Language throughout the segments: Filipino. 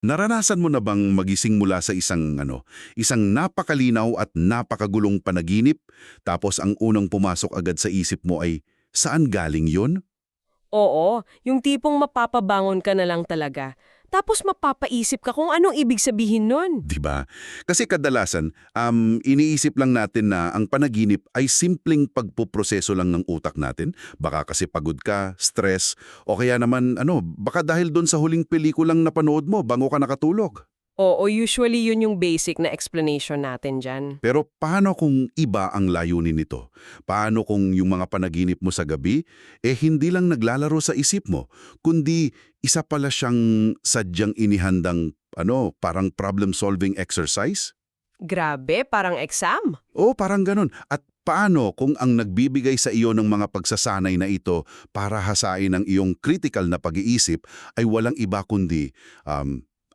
Naranasan mo na bang magising mula sa isang napakalinaw at napakagulong panaginip, tapos ang unang pumasok agad sa isip mo ay, saan galing yun? Oo, yung tipong mapapabangon ka na lang talaga. Tapos mapapaisip ka kung anong ibig sabihin nun. 'Di ba? Kasi kadalasan, iniisip lang natin na ang panaginip ay simpleng pagpoproseso lang ng utak natin. Baka kasi pagod ka, stress, o kaya naman baka dahil doon sa huling pelikulang napanood mo bago ka nakatulog. Oo, usually yun yung basic na explanation natin dyan. Pero paano kung iba ang layunin nito? Paano kung yung mga panaginip mo sa gabi, hindi lang naglalaro sa isip mo, kundi isa pala siyang sadyang inihandang parang problem-solving exercise? Grabe, parang exam. Oo, parang ganun. At paano kung ang nagbibigay sa iyo ng mga pagsasanay na ito para hasain ang iyong critical na pag-iisip ay walang iba kundi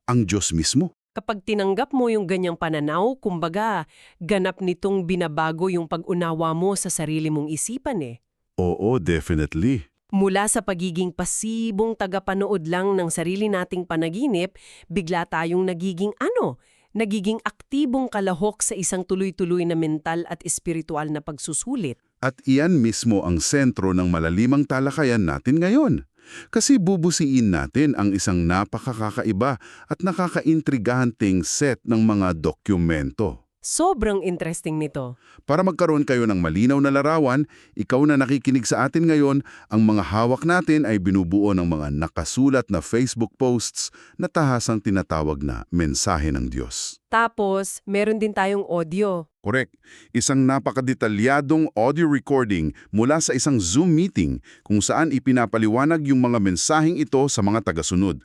ang Diyos mismo? Kapag tinanggap mo yung ganyang pananaw, kumbaga, ganap nitong binabago yung pag-unawa mo sa sarili mong isipan eh. Oo, definitely. Mula sa pagiging pasibong tagapanood lang ng sarili nating panaginip, bigla tayong nagiging aktibong kalahok sa isang tuloy-tuloy na mental at espiritual na pagsusulit. At iyan mismo ang sentro ng malalimang talakayan natin ngayon. Kasi bubusiin natin ang isang napakakaiba at nakakaintrigahanteng set ng mga dokumento. Sobrang interesting nito. Para magkaroon kayo ng malinaw na larawan, ikaw na nakikinig sa atin ngayon, ang mga hawak natin ay binubuo ng mga nakasulat na Facebook posts na tahasang tinatawag na mensahe ng Diyos. Tapos, meron din tayong audio. Correct. Isang napakadetalyadong audio recording mula sa isang Zoom meeting kung saan ipinapaliwanag yung mga mensaheng ito sa mga tagasunod.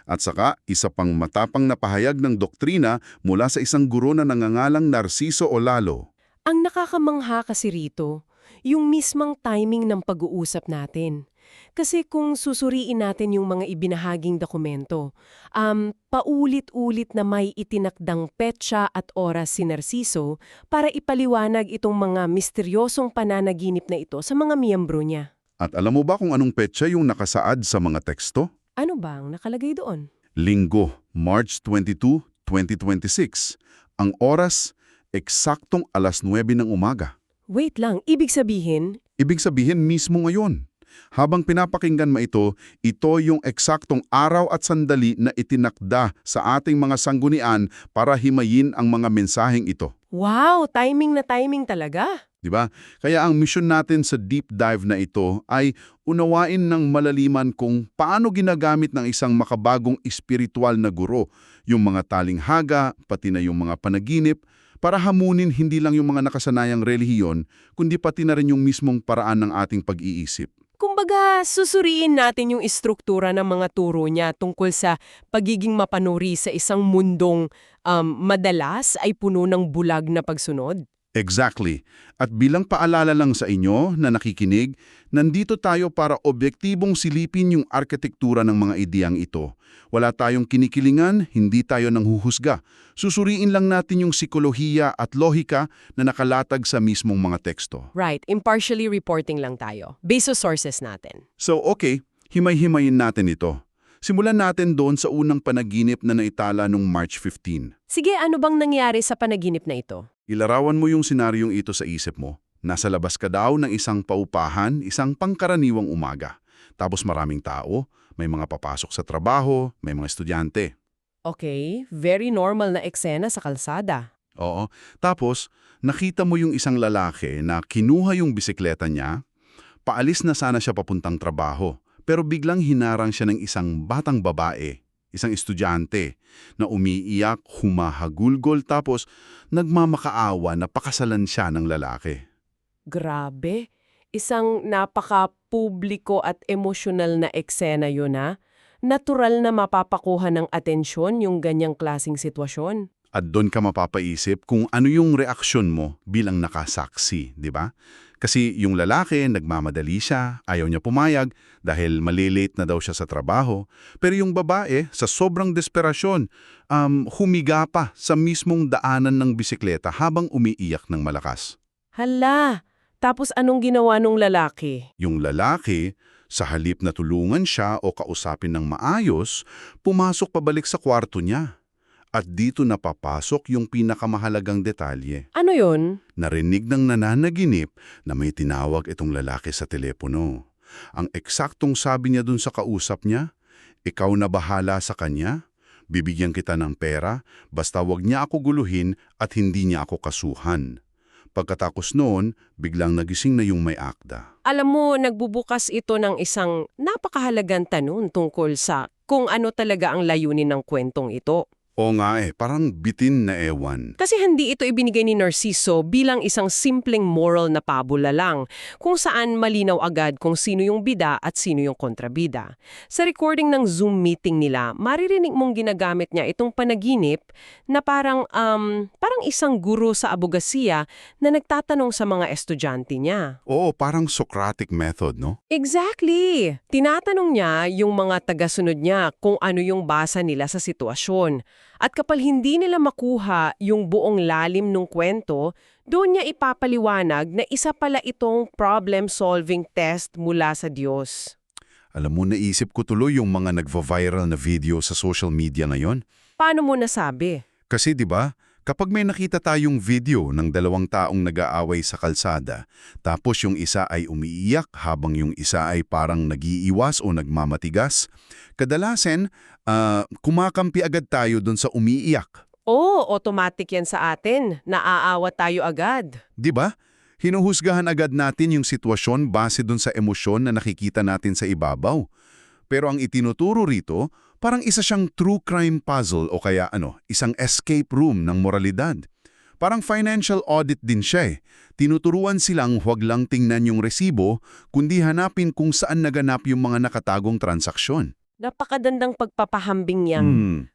At saka, isa pang matapang na pahayag ng doktrina mula sa isang guro na nangangalang Narciso o Lalo. Ang nakakamangha kasi rito, yung mismang timing ng pag-uusap natin. Kasi kung susuriin natin yung mga ibinahaging dokumento, paulit-ulit na may itinakdang petsa at oras si Narciso para ipaliwanag itong mga misteryosong pananaginip na ito sa mga miyembro niya. At alam mo ba kung anong petsa yung nakasaad sa mga teksto? Ano bang nakalagay doon? Linggo, March 22, 2026. Ang oras, eksaktong alas 9 ng umaga. Wait lang, ibig sabihin, Ibig sabihin mismo ngayon. Habang pinapakinggan mo ito yung eksaktong araw at sandali na itinakda sa ating mga sanggunian para himayin ang mga mensaheng ito. wow, timing na timing talaga. 'Di ba? Kaya ang mission natin sa deep dive na ito ay unawain ng malaliman kung paano ginagamit ng isang makabagong espiritual na guro yung mga talinghaga, pati na yung mga panaginip, para hamunin hindi lang yung mga nakasanayang relihiyon, kundi pati na rin yung mismong paraan ng ating pag-iisip. Kumbaga, susuriin natin yung istruktura ng mga turo niya tungkol sa pagiging mapanuri sa isang mundong madalas ay puno ng bulag na pagsunod. Exactly. At bilang paalala lang sa inyo na nakikinig, nandito tayo para obyektibong silipin yung arkitektura ng mga ideyang ito. Wala tayong kinikilingan, hindi tayo nanghuhusga. Susuriin lang natin yung psikolohiya at lohika na nakalatag sa mismong mga teksto. Right, impartially reporting lang tayo, based sa sources natin. So okay, himay-himayin natin ito. Simulan natin doon sa unang panaginip na naitala noong March 15. Sige, ano bang nangyari sa panaginip na ito? Ilarawan mo yung senaryong ito sa isip mo. Nasa labas ka daw ng isang paupahan, isang pangkaraniwang umaga. Tapos maraming tao, may mga papasok sa trabaho, may mga estudyante. Okay, very normal na eksena sa kalsada. Oo. Tapos, nakita mo yung isang lalaki na kinuha yung bisikleta niya, paalis na sana siya papuntang trabaho, pero biglang hinarang siya ng isang batang babae, isang estudyante, na umiiyak, humahagulgol, tapos nagmamakaawa na pakasalan siya ng lalaki. Grabe, isang napaka-publiko at emosyonal na eksena yun ha. Natural na mapapakuha ng atensyon yung ganyang klasing sitwasyon. At doon ka mapapaisip kung ano yung reaksyon mo bilang nakasaksi, di ba? Kasi yung lalaki, nagmamadali siya, ayaw niya pumayag dahil malilate na daw siya sa trabaho. Pero yung babae, sa sobrang desperasyon, humiga pa sa mismong daanan ng bisikleta habang umiiyak ng malakas. Hala, tapos anong ginawa nung lalaki? Yung lalaki, Sa halip na tulungan siya o kausapin ng maayos, pumasok pabalik sa kwarto niya. At dito napapasok yung pinakamahalagang detalye. Ano yun? Narinig ng nananaginip na may tinawag itong lalaki sa telepono. Ang eksaktong sabi niya dun sa kausap niya, "Ikaw na bahala sa kanya, bibigyan kita ng pera, basta wag niya ako guluhin at hindi niya ako kasuhan." Pagkatapos noon, biglang nagising na yung may akda. Alam mo, nagbubukas ito ng isang napakahalagang tanong tungkol sa kung ano talaga ang layunin ng kwentong ito. O nga parang bitin na ewan. Kasi hindi ito ibinigay ni Narciso bilang isang simpleng moral na pabula lang, kung saan malinaw agad kung sino yung bida at sino yung kontrabida. Sa recording ng Zoom meeting nila, maririnig mong ginagamit niya itong panaginip na parang isang guro sa abogasiya na nagtatanong sa mga estudyante niya. Oo, parang Socratic method, no? Exactly! Tinatanong niya yung mga tagasunod niya kung ano yung basa nila sa sitwasyon. At kapag hindi nila makuha yung buong lalim ng kwento, doon niya ipapaliwanag na isa pala itong problem-solving test mula sa Diyos. Alam mo, naisip ko tuloy yung mga nagva-viral na video sa social media ngayon. Paano mo nasabi? Kasi 'di ba, kapag may nakita tayong video ng dalawang taong nag-aaway sa kalsada, tapos yung isa ay umiiyak habang yung isa ay parang nag-iiwas o nagmamatigas, kadalasan kumakampi agad tayo dun sa umiiyak. Oo, automatic yan sa atin. Naaawa tayo agad. 'Di ba? Hinuhusgahan agad natin yung sitwasyon base dun sa emosyon na nakikita natin sa ibabaw. Pero ang itinuturo rito, parang isa siyang true crime puzzle o kaya isang escape room ng moralidad. Parang financial audit din siya eh. Tinuturuan silang huwag lang tingnan yung resibo, kundi hanapin kung saan naganap yung mga nakatagong transaksyon. Napakagandang pagpapahambing yan.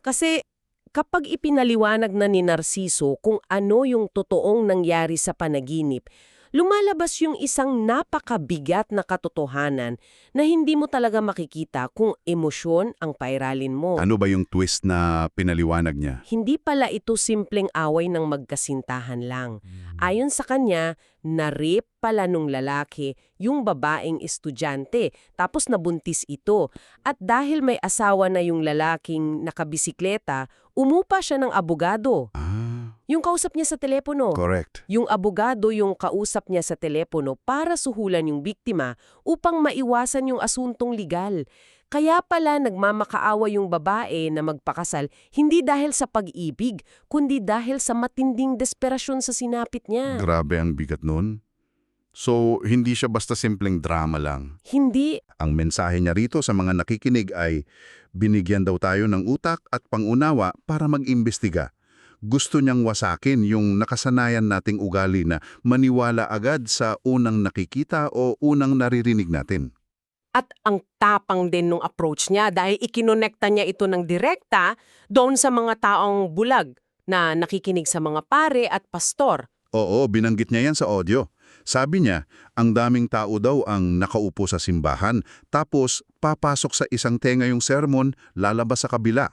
Kasi kapag ipinaliwanag na ni Narciso kung ano yung totoong nangyari sa panaginip, lumalabas yung isang napakabigat na katotohanan na hindi mo talaga makikita kung emosyon ang pairalin mo. Ano ba yung twist na pinaliwanag niya? Hindi pala ito simpleng away ng magkasintahan lang. Ayon sa kanya, na-rape pala nung lalaki yung babaeng estudyante, tapos nabuntis ito. At dahil may asawa na yung lalaking nakabisikleta, umupa siya ng abogado. Yung kausap niya sa telepono. Correct. Yung abogado yung kausap niya sa telepono para suhulan yung biktima upang maiwasan yung asuntong legal. Kaya pala nagmamakaawa yung babae na magpakasal hindi dahil sa pag-ibig, kundi dahil sa matinding desperasyon sa sinapit niya. Grabe ang bigat nun. So, hindi siya basta simpleng drama lang. Hindi. Ang mensahe niya rito sa mga nakikinig ay binigyan daw tayo ng utak at pangunawa para mag-imbestiga. Gusto niyang wasakin yung nakasanayan nating ugali na maniwala agad sa unang nakikita o unang naririnig natin. At ang tapang din nung approach niya dahil ikinonekta niya ito ng direkta doon sa mga taong bulag na nakikinig sa mga pare at pastor. Oo, binanggit niya yan sa audio. Sabi niya, ang daming tao daw ang nakaupo sa simbahan, tapos papasok sa isang tenga yung sermon, lalabas sa kabila.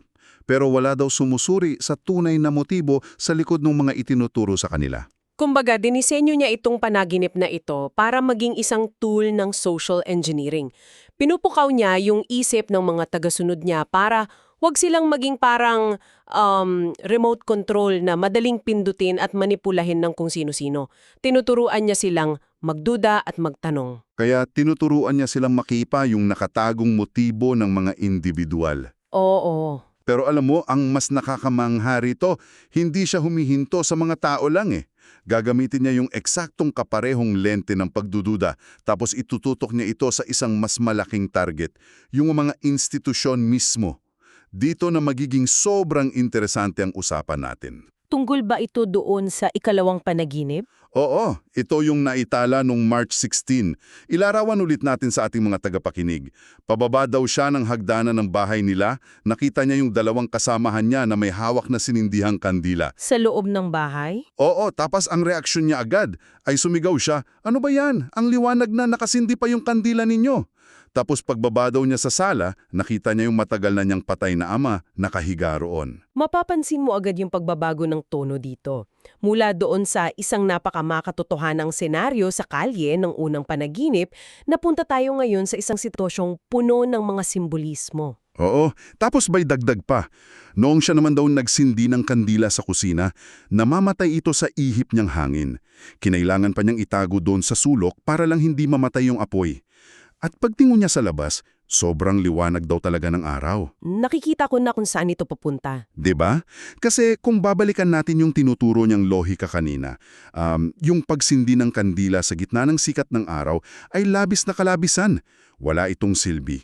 Pero wala daw sumusuri sa tunay na motibo sa likod ng mga itinuturo sa kanila. Kumbaga, dinisenyo niya itong panaginip na ito para maging isang tool ng social engineering. Pinupukaw niya yung isip ng mga tagasunod niya para wag silang maging parang remote control na madaling pindutin at manipulahin ng kung sino-sino. Tinuturuan niya silang magduda at magtanong. Kaya tinuturuan niya silang makipa yung nakatagong motibo ng mga individual. Oo. Pero alam mo, ang mas nakakamangha rito, hindi siya humihinto sa mga tao lang eh. Gagamitin niya yung eksaktong kaparehong lente ng pagdududa, tapos itututok niya ito sa isang mas malaking target, yung mga institusyon mismo. Dito na magiging sobrang interesante ang usapan natin. Tungkol ba ito doon sa ikalawang panaginip? Oo, ito yung naitala nung March 16. Ilarawan ulit natin sa ating mga tagapakinig. Pababa daw siya ng hagdanan ng bahay nila, nakita niya yung dalawang kasamahan niya na may hawak na sinindihang kandila. Sa loob ng bahay? Oo, tapos ang reaksyon niya agad ay sumigaw siya, "Ano ba yan? Ang liwanag na nakasindi pa yung kandila ninyo." Tapos pagbaba daw niya sa sala, nakita niya yung matagal na niyang patay na ama nakahiga roon. Mapapansin mo agad yung pagbabago ng tono dito. Mula doon sa isang napakamakatotohanang senaryo sa kalye ng unang panaginip, napunta tayo ngayon sa isang sitwasyong puno ng mga simbolismo. Oo, tapos may dagdag pa. Noong siya naman daw nagsindi ng kandila sa kusina, namamatay ito sa ihip niyang hangin. Kinailangan pa niyang itago doon sa sulok para lang hindi mamatay yung apoy. At pagtingon niya sa labas, sobrang liwanag daw talaga ng araw. Nakikita ko na kung saan ito papunta. 'Di ba? Kasi kung babalikan natin yung tinuturo niyang lohika kanina, yung pagsindi ng kandila sa gitna ng sikat ng araw ay labis na kalabisan. Wala itong silbi.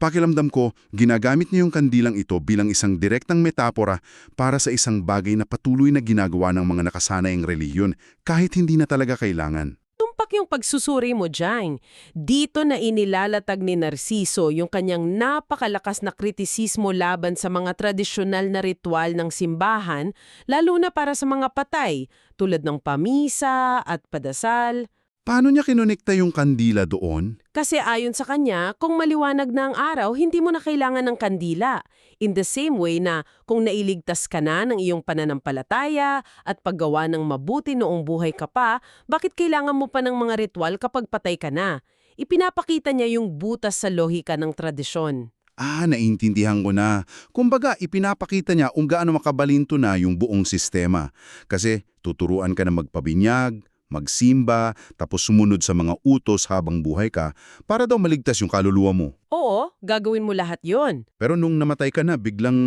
Pakiramdam ko, ginagamit niya yung kandilang ito bilang isang direktang metapora para sa isang bagay na patuloy na ginagawa ng mga nakasanayang reliyon kahit hindi na talaga kailangan. Tumpak yung pagsusuri mo dyan. Dito na inilalatag ni Narciso yung kanyang napakalakas na kritisismo laban sa mga tradisyonal na ritual ng simbahan, lalo na para sa mga patay, tulad ng pamisa at padasal. Paano niya kinonekta yung kandila doon? Kasi ayon sa kanya, kung maliwanag na ang araw, hindi mo na kailangan ng kandila. In the same way na kung nailigtas ka na ng iyong pananampalataya at paggawa ng mabuti noong buhay ka pa, bakit kailangan mo pa ng mga ritual kapag patay ka na? Ipinapakita niya yung butas sa lohika ng tradisyon. Naintindihan ko na. Kumbaga, ipinapakita niya kung gaano makabalinto na yung buong sistema. Kasi tuturuan ka na magpabinyag, magsimba, tapos sumunod sa mga utos habang buhay ka para daw maligtas yung kaluluwa mo. Oo, gagawin mo lahat yon. Pero nung namatay ka na, biglang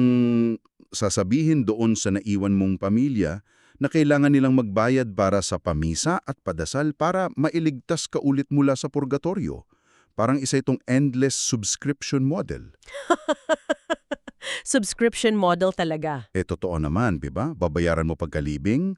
sasabihin doon sa naiwan mong pamilya na kailangan nilang magbayad para sa pamisa at padasal para mailigtas ka ulit mula sa purgatorio. Parang isa itong endless subscription model. Subscription model talaga. Totoo naman, di ba? Babayaran mo pagkalibing,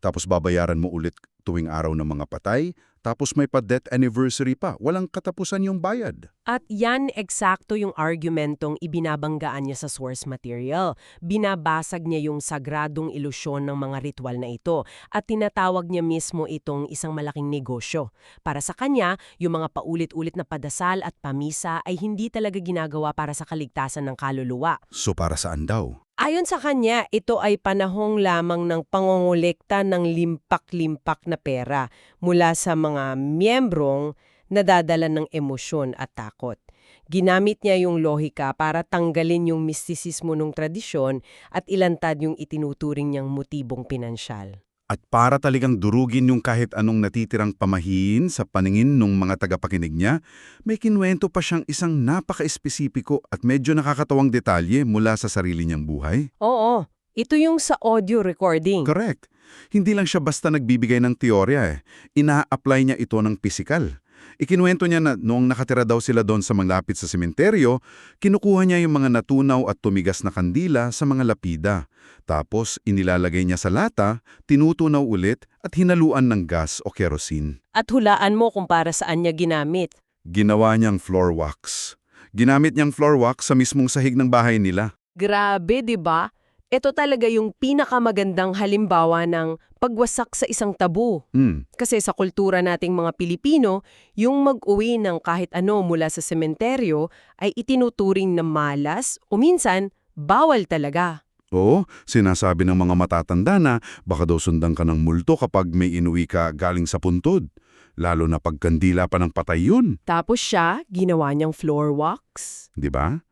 tapos babayaran mo ulit tuwing araw ng mga patay, tapos may pa-death anniversary pa. Walang katapusan yung bayad. At yan eksakto yung argumentong ibinabanggaan niya sa source material. Binabasag niya yung sagradong ilusyon ng mga ritual na ito at tinatawag niya mismo itong isang malaking negosyo. Para sa kanya, yung mga paulit-ulit na padasal at pamisa ay hindi talaga ginagawa para sa kaligtasan ng kaluluwa. So para saan daw? Ayon sa kanya, ito ay panahong lamang ng pangongolekta ng limpak-limpak na pera mula sa mga miyembrong nadadala ng emosyon at takot. Ginamit niya yung lohika para tanggalin yung mistisismo ng tradisyon at ilantad yung itinuturing niyang motibong pinansyal. At para talagang durugin yung kahit anong natitirang pamahiin sa paningin ng mga tagapakinig niya, may kinuwento pa siyang isang napaka-espesipiko at medyo nakakatawang detalye mula sa sarili niyang buhay. Oo, ito yung sa audio recording. Correct. Hindi lang siya basta nagbibigay ng teorya Ina-apply niya ito ng pisikal. Ikinuwento niya na noong nakatira daw sila doon sa malapit sa sementeryo, kinukuha niya yung mga natunaw at tumigas na kandila sa mga lapida. Tapos inilalagay niya sa lata, tinutunaw ulit at hinaluan ng gas o kerosene. At hulaan mo kung para saan niya ginamit. Ginawa niyang floor wax. Ginamit niyang floor wax sa mismong sahig ng bahay nila. Grabe, 'di ba? Ito talaga yung pinakamagandang halimbawa ng pagwasak sa isang tabu. Kasi sa kultura nating mga Pilipino, yung mag-uwi ng kahit ano mula sa sementeryo ay itinuturing na malas o minsan bawal talaga. Oo, sinasabi ng mga matatanda na baka daw sundan ka ng multo kapag may inuwi ka galing sa puntod. Lalo na pagkandila pa ng patay yun. Tapos siya, ginawa niyang floor wax. Di ba?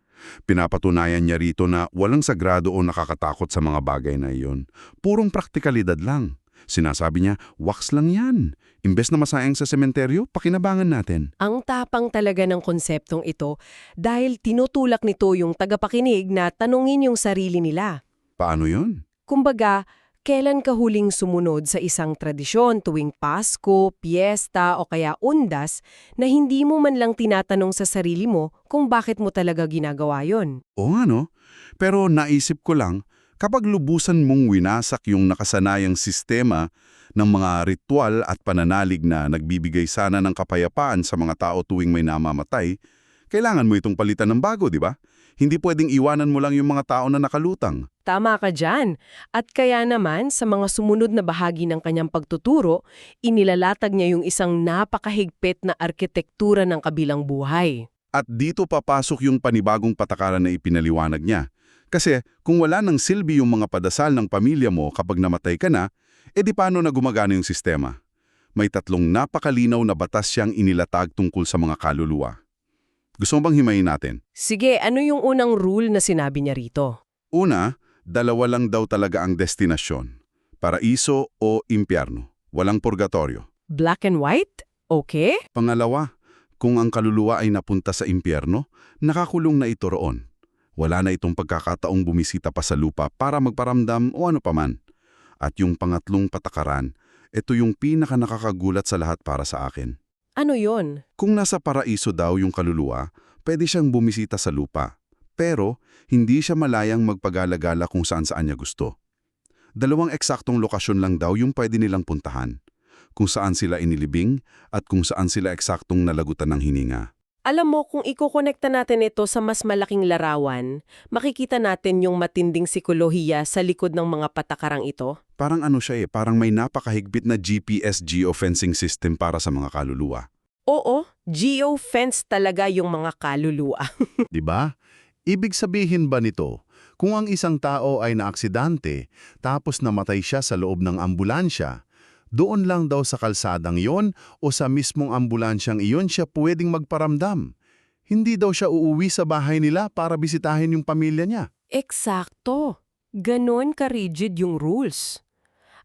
Pinapatunayan niya rito na walang sagrado o nakakatakot sa mga bagay na iyon. Purong praktikalidad lang. Sinasabi niya, wax lang yan. Imbes na masayang sa sementeryo, pakinabangan natin. Ang tapang talaga ng konseptong ito dahil tinutulak nito yung tagapakinig na tanungin yung sarili nila. Paano yun? Kumbaga, kailan ka huling sumunod sa isang tradisyon tuwing Pasko, piyesta o kaya undas na hindi mo man lang tinatanong sa sarili mo kung bakit mo talaga ginagawa yon? Oo nga no, pero naisip ko lang, kapag lubusan mong winasak yung nakasanayang sistema ng mga ritual at pananalig na nagbibigay sana ng kapayapaan sa mga tao tuwing may namamatay, kailangan mo itong palitan ng bago, di ba? Hindi pwedeng iwanan mo lang yung mga tao na nakalutang. Tama ka dyan. At kaya naman, sa mga sumunod na bahagi ng kanyang pagtuturo, inilalatag niya yung isang napakahigpit na arkitektura ng kabilang buhay. At dito papasok yung panibagong patakaran na ipinaliwanag niya. Kasi kung wala ng silbi yung mga padasal ng pamilya mo kapag namatay ka na, edi paano na gumagana yung sistema? May tatlong napakalinaw na batas siyang inilatag tungkol sa mga kaluluwa. Gusto mo bang himayin natin? Sige, ano yung unang rule na sinabi niya rito? Una, dalawa lang daw talaga ang destinasyon. Paraiso o impyerno. Walang purgatorio. Black and white? Okay? Pangalawa, kung ang kaluluwa ay napunta sa impyerno, nakakulong na ito roon. Wala na itong pagkakataong bumisita pa sa lupa para magparamdam o ano paman. At yung pangatlong patakaran, ito yung pinaka-nakakagulat sa lahat para sa akin. Ano yon? Kung nasa paraiso daw yung kaluluwa, pwede siyang bumisita sa lupa. Pero, hindi siya malayang magpagala-gala kung saan-saan niya gusto. Dalawang eksaktong lokasyon lang daw yung pwede nilang puntahan. Kung saan sila inilibing at kung saan sila eksaktong nalagutan ng hininga. Alam mo, kung ikukonekta natin ito sa mas malaking larawan, makikita natin yung matinding sikolohiya sa likod ng mga patakarang ito. Parang ano siya parang may napakahigpit na GPS geofencing system para sa mga kaluluwa. Oo, geofence talaga yung mga kaluluwa. Di ba? Ibig sabihin ba nito, kung ang isang tao ay naaksidante tapos namatay siya sa loob ng ambulansya, doon lang daw sa kalsadang iyon o sa mismong ambulansyang iyon siya pwedeng magparamdam. Hindi daw siya uuwi sa bahay nila para bisitahin yung pamilya niya. Eksakto. Ganon ka-rigid yung rules.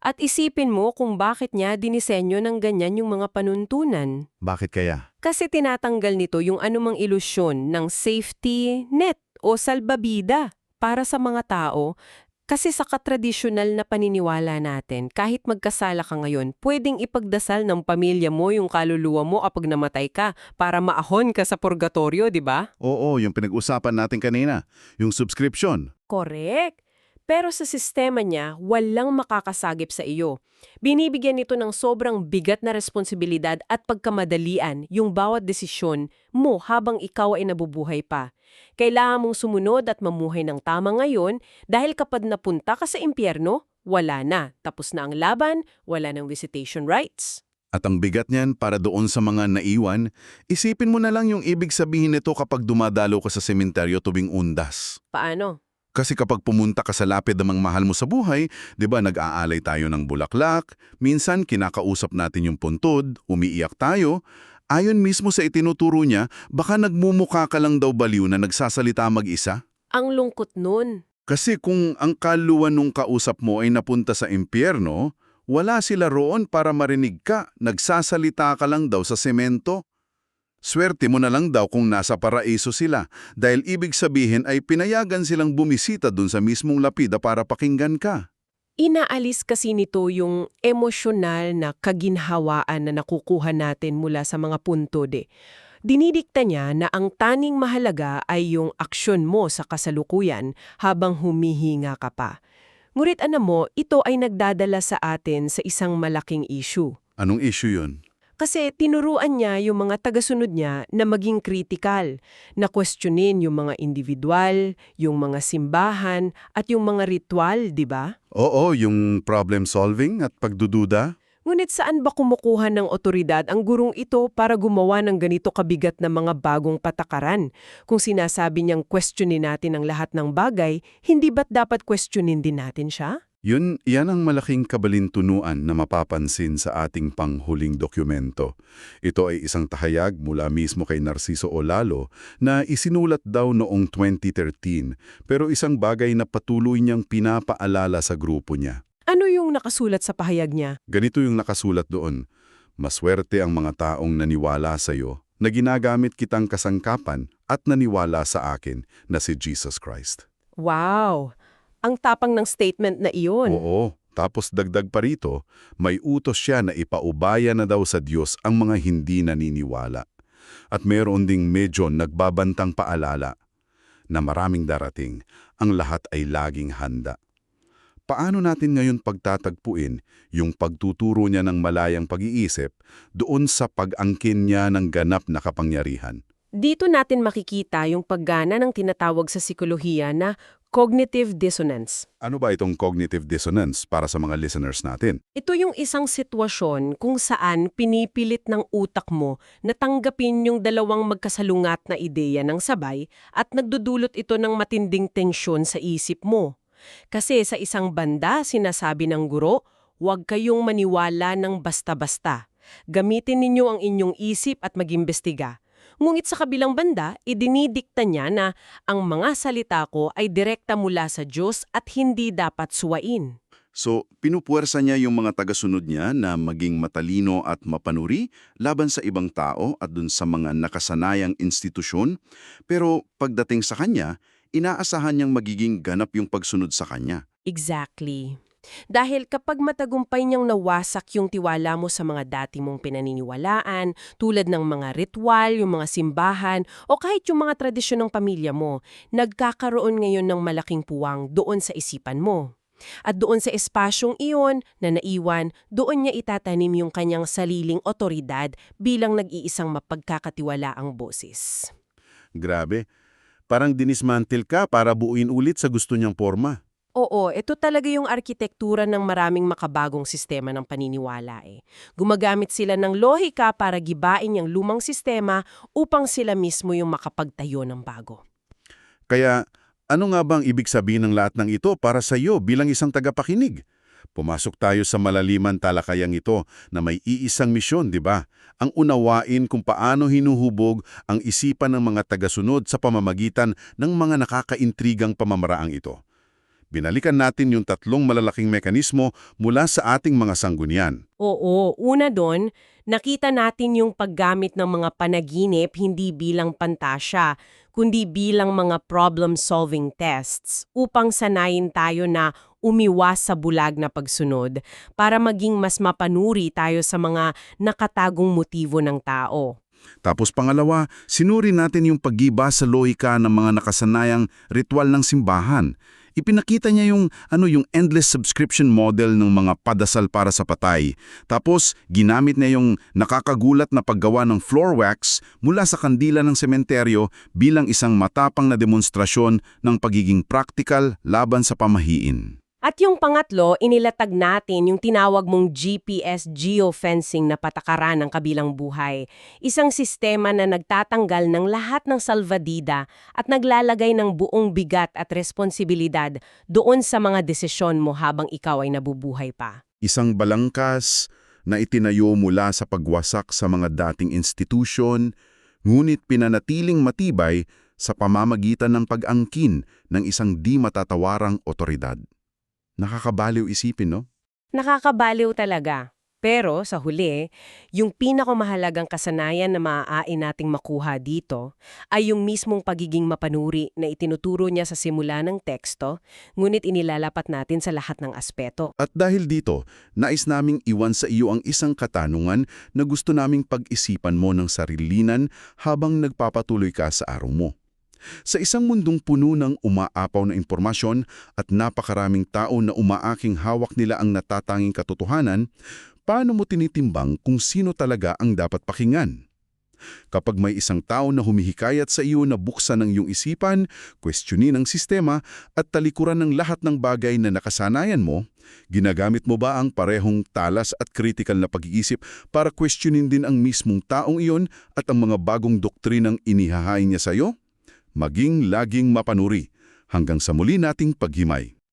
At isipin mo kung bakit niya dinisenyo ng ganyan yung mga panuntunan. Bakit kaya? Kasi tinatanggal nito yung anumang ilusyon ng safety net o salbabida para sa mga tao. Kasi sa katradisyonal na paniniwala natin, kahit magkasala ka ngayon, pwedeng ipagdasal ng pamilya mo yung kaluluwa mo kapag namatay ka para maahon ka sa purgatorio, di ba? Oo, yung pinag-usapan natin kanina, yung subscription. Correct. Pero sa sistema niya, walang makakasagip sa iyo. Binibigyan nito ng sobrang bigat na responsibilidad at pagkamadalian yung bawat desisyon mo habang ikaw ay nabubuhay pa. Kailangan mong sumunod at mamuhay ng tama ngayon dahil kapag napunta ka sa impyerno, wala na. Tapos na ang laban, wala ng visitation rights. At ang bigat niyan para doon sa mga naiwan, isipin mo na lang yung ibig sabihin nito kapag dumadalo ka sa sementeryo tuwing undas. Paano? Kasi kapag pumunta ka sa lapid ng mga mahal mo sa buhay, di ba nag-aalay tayo ng bulaklak, minsan kinakausap natin yung puntod, umiiyak tayo. Ayon mismo sa itinuturo niya, baka nagmumukha ka lang daw baliw na nagsasalita mag-isa. Ang lungkot nun. Kasi kung ang kaluluwa nung kausap mo ay napunta sa impyerno, wala sila roon para marinig ka, nagsasalita ka lang daw sa semento. Swerte mo na lang daw kung nasa paraiso sila dahil ibig sabihin ay pinayagan silang bumisita dun sa mismong lapida para pakinggan ka. Inaalis kasi nito yung emosyonal na kaginhawaan na nakukuha natin mula sa mga puntod. Dinidikta niya na ang taning mahalaga ay yung aksyon mo sa kasalukuyan habang humihinga ka pa. Ngunit alam mo, ito ay nagdadala sa atin sa isang malaking issue. Anong issue yun? Kasi tinuruan niya yung mga tagasunod niya na maging kritikal, na questionin yung mga individual, yung mga simbahan, at yung mga ritual, di ba? Oo, yung problem solving at pagdududa. Ngunit saan ba kumukuha ng otoridad ang gurong ito para gumawa ng ganito kabigat na mga bagong patakaran? Kung sinasabi niyang questionin natin ang lahat ng bagay, hindi ba't dapat questionin din natin siya? Yan ang malaking kabalintunuan na mapapansin sa ating panghuling dokumento. Ito ay isang tahayag mula mismo kay Narciso Olalo na isinulat daw noong 2013 pero isang bagay na patuloy niyang pinapaalala sa grupo niya. Ano yung nakasulat sa pahayag niya? Ganito yung nakasulat doon, maswerte ang mga taong naniwala sa iyo na ginagamit kitang kasangkapan at naniwala sa akin na si Jesus Christ. Wow! Ang tapang ng statement na iyon. Oo, tapos dagdag pa rito, may utos siya na ipaubaya na daw sa Diyos ang mga hindi naniniwala. At meron ding medyo nagbabantang paalala na maraming darating, ang lahat ay laging handa. Paano natin ngayon pagtatagpuin yung pagtuturo niya ng malayang pag-iisip doon sa pag-angkin niya ng ganap na kapangyarihan? Dito natin makikita yung paggana ng tinatawag sa sikolohiya na Cognitive dissonance. Ano ba itong cognitive dissonance para sa mga listeners natin? Ito yung isang sitwasyon kung saan pinipilit ng utak mo na tanggapin yung dalawang magkasalungat na ideya ng sabay at nagdudulot ito ng matinding tensyon sa isip mo. Kasi sa isang banda, sinasabi ng guro, huwag kayong maniwala ng basta-basta. Gamitin ninyo ang inyong isip at mag-imbestiga. Ngunit sa kabilang banda, idinidikta niya na ang mga salita ko ay direkta mula sa Diyos at hindi dapat suwain. So, pinupuwersa niya yung mga tagasunod niya na maging matalino at mapanuri laban sa ibang tao at dun sa mga nakasanayang institusyon. Pero pagdating sa kanya, inaasahan niyang magiging ganap yung pagsunod sa kanya. Exactly. Dahil kapag matagumpay niyang nawasak yung tiwala mo sa mga dati mong pinaniniwalaan, tulad ng mga ritual, yung mga simbahan, o kahit yung mga tradisyon ng pamilya mo, nagkakaroon ngayon ng malaking puwang doon sa isipan mo. At doon sa espasyong iyon na naiwan, doon niya itatanim yung kanyang sariling otoridad bilang nag-iisang mapagkakatiwalaang boses. Grabe, parang dinismantle ka para buuin ulit sa gusto niyang forma. Oo, ito talaga yung arkitektura ng maraming makabagong sistema ng paniniwala eh. Gumagamit sila ng lohika para gibain yung lumang sistema upang sila mismo yung makapagtayo ng bago. Kaya, ano nga bang ibig sabihin ng lahat ng ito para sa iyo bilang isang tagapakinig? Pumasok tayo sa malaliman talakayang ito na may iisang misyon, di ba? Ang unawain kung paano hinuhubog ang isipan ng mga tagasunod sa pamamagitan ng mga nakakaintrigang pamamaraang ito. Binalikan natin yung tatlong malalaking mekanismo mula sa ating mga sanggunian. Oo, una doon, nakita natin yung paggamit ng mga panaginip hindi bilang pantasya, kundi bilang mga problem-solving tests upang sanayin tayo na umiwas sa bulag na pagsunod para maging mas mapanuri tayo sa mga nakatagong motibo ng tao. Tapos pangalawa, sinuri natin yung paggiba sa lohika ng mga nakasanayang ritual ng simbahan. Ipinakita niya yung endless subscription model ng mga padasal para sa patay. Tapos ginamit niya yung nakakagulat na paggawa ng floor wax mula sa kandila ng sementeryo bilang isang matapang na demonstrasyon ng pagiging practical laban sa pamahiin. At yung pangatlo, inilatag natin yung tinawag mong GPS geofencing na patakaran ng kabilang buhay. Isang sistema na nagtatanggal ng lahat ng salvadida at naglalagay ng buong bigat at responsibilidad doon sa mga desisyon mo habang ikaw ay nabubuhay pa. Isang balangkas na itinayo mula sa pagwasak sa mga dating institusyon, ngunit pinanatiling matibay sa pamamagitan ng pag-angkin ng isang di matatawarang otoridad. Nakakabaliw isipin, no? Nakakabaliw talaga. Pero sa huli, yung pinakamahalagang kasanayan na maaain nating makuha dito ay yung mismong pagiging mapanuri na itinuturo niya sa simula ng teksto, ngunit inilalapat natin sa lahat ng aspeto. At dahil dito, nais naming iwan sa iyo ang isang katanungan na gusto naming pag-isipan mo ng sarilinan habang nagpapatuloy ka sa araw mo. Sa isang mundong puno ng umaapaw na impormasyon at napakaraming tao na umaaking hawak nila ang natatanging katotohanan, paano mo tinitimbang kung sino talaga ang dapat pakinggan? Kapag may isang tao na humihikayat sa iyo na buksan ang iyong isipan, questionin ang sistema at talikuran ng lahat ng bagay na nakasanayan mo, ginagamit mo ba ang parehong talas at critical na pag-iisip para questionin din ang mismong taong iyon at ang mga bagong doktrinang inihahain niya sa iyo? Maging laging mapanuri hanggang sa muli nating paghimay.